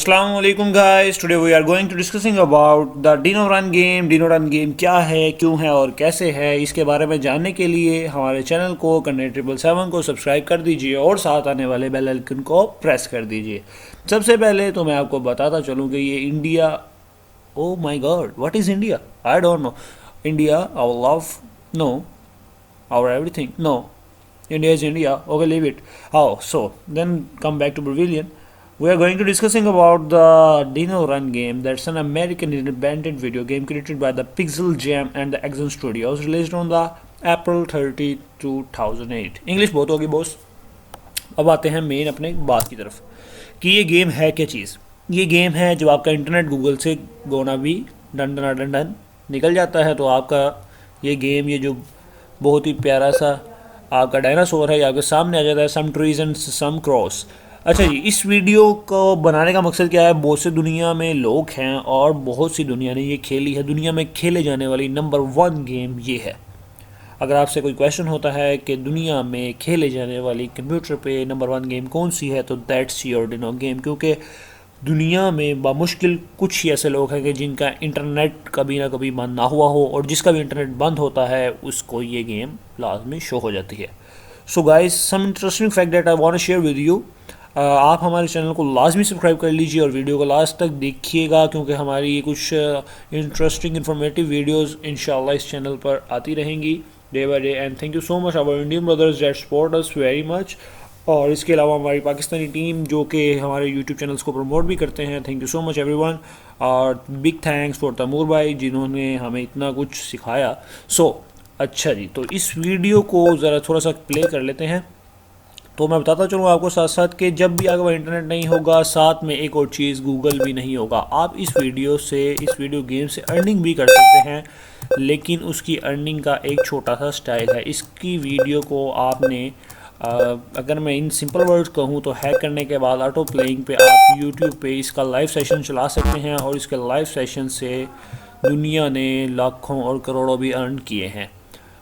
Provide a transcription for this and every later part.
Assalamu alaikum guys. Today we are going to discussing about the Dino Run game. Dino Run game क्या है, क्यों है और कैसे है, इसके बारे में जानने के लिए हमारे चैनल को Connect777 को सब्सक्राइब कर दीजिए और साथ आने वाले बेल आइकन को प्रेस कर दीजिए। सबसे पहले तो मैं आपको बताता चलूँ कि ये India, oh my god, what is India? I don't know. India our love, no, our everything, no, India is India. Okay, leave it. Oh, so then come back to Pavilion. We are going to discussing about the Dino Run game. That's an American independent video game created by the Pixel Jam and the Axon Studios, released on the April 30, 2008. English बहुत होगी boss. अब आते हैं main अपने बात की तरफ कि ये गेम है क्या चीज़। ये गेम है जब आपका इंटरनेट गूगल से गोना भी डन डन डन डन निकल जाता है तो आपका ये गेम, ये जो बहुत ही प्यारा सा आपका डायनासोर है, ये आपके सामने आ जाता है। Some trees and some cross. अच्छा जी, इस वीडियो को बनाने का मकसद क्या है? बहुत से दुनिया में लोग हैं और बहुत सी दुनिया ने ये खेली है। दुनिया में खेले जाने वाली नंबर 1 गेम ये है। अगर आपसे कोई क्वेश्चन होता है कि दुनिया में खेले जाने वाली कंप्यूटर पे नंबर 1 गेम कौन सी है, तो दैट्स योर डिनो गेम। क्योंकि दुनिया में बामुश्किल कुछ ही ऐसे लोग हैं कि जिनका इंटरनेट कभी ना कभी बंद ना हुआ हो, और जिसका भी इंटरनेट बंद होता है उसको ये गेम लाजमी शो हो जाती है। So guys, some interesting fact that I want to share with you. आप हमारे चैनल को लाजमी सब्सक्राइब कर लीजिए और वीडियो को लास्ट तक देखिएगा, क्योंकि हमारी ये कुछ इंटरेस्टिंग इन्फॉर्मेटिव वीडियोस इंशाल्लाह इस चैनल पर आती रहेंगी day by day. And thank you so much our Indian brothers that support us very much. और इसके अलावा हमारी पाकिस्तानी टीम जो कि हमारे यूट्यूब चैनल्स को प्रमोट भी करते हैं। Thank you so much everyone, और बिग थैंक्स फॉर तैमूर भाई जिन्होंने हमें इतना कुछ सिखाया। अच्छा जी, तो इस वीडियो को ज़रा थोड़ा सा प्ले कर लेते हैं। तो मैं बताता चलूँ आपको साथ साथ कि जब भी आपका इंटरनेट नहीं होगा, साथ में एक और चीज़ गूगल भी नहीं होगा, आप इस वीडियो गेम से अर्निंग भी कर सकते हैं। लेकिन उसकी अर्निंग का एक छोटा सा स्टाइल है। इसकी वीडियो को आपने अगर मैं इन सिंपल वर्ड्स कहूँ तो हैक करने के बाद ऑटो प्लेइंग पे आप यूट्यूब पे इसका लाइव सेशन चला सकते हैं, और इसके लाइव सेशन से दुनिया ने लाखों और करोड़ों भी अर्न किए हैं।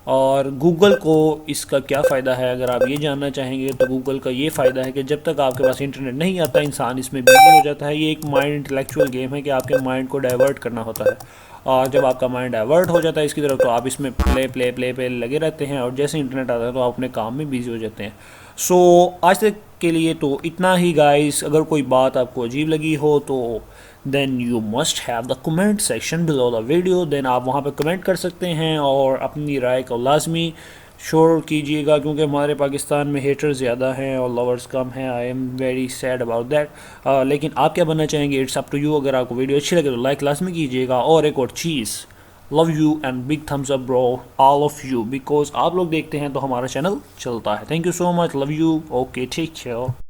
और गूगल को इसका क्या फ़ायदा है, अगर आप ये जानना चाहेंगे तो गूगल का ये फ़ायदा है कि जब तक आपके पास इंटरनेट नहीं आता, इंसान इसमें बिजी हो जाता है। ये एक माइंड इंटेलेक्चुअल गेम है कि आपके माइंड को डाइवर्ट करना होता है, और जब आपका माइंड डाइवर्ट हो जाता है इसकी तरफ तो आप इसमें प्ले लगे रहते हैं, और जैसे इंटरनेट आता है तो आप अपने काम में बिजी हो जाते हैं। आज तक के लिए तो इतना ही गाइस। अगर कोई बात आपको अजीब लगी हो तो then you must have the comment section below the video. Then आप वहाँ पे कमेंट कर सकते हैं और अपनी राय को लाजमी शोर कीजिएगा, क्योंकि हमारे पाकिस्तान में हेटर्स ज़्यादा हैं और लवर्स कम हैं। I am very sad about that. लेकिन आप क्या बनना चाहेंगे, इट्स अप टू यू। अगर आपको वीडियो अच्छी लगे तो लाइक लाजमी कीजिएगा। और एक और चीज़, love you and big thumbs up bro, all of you, because आप लोग देखते हैं तो हमारा चैनल चलता है। Thank you so much, love you, okay, take care.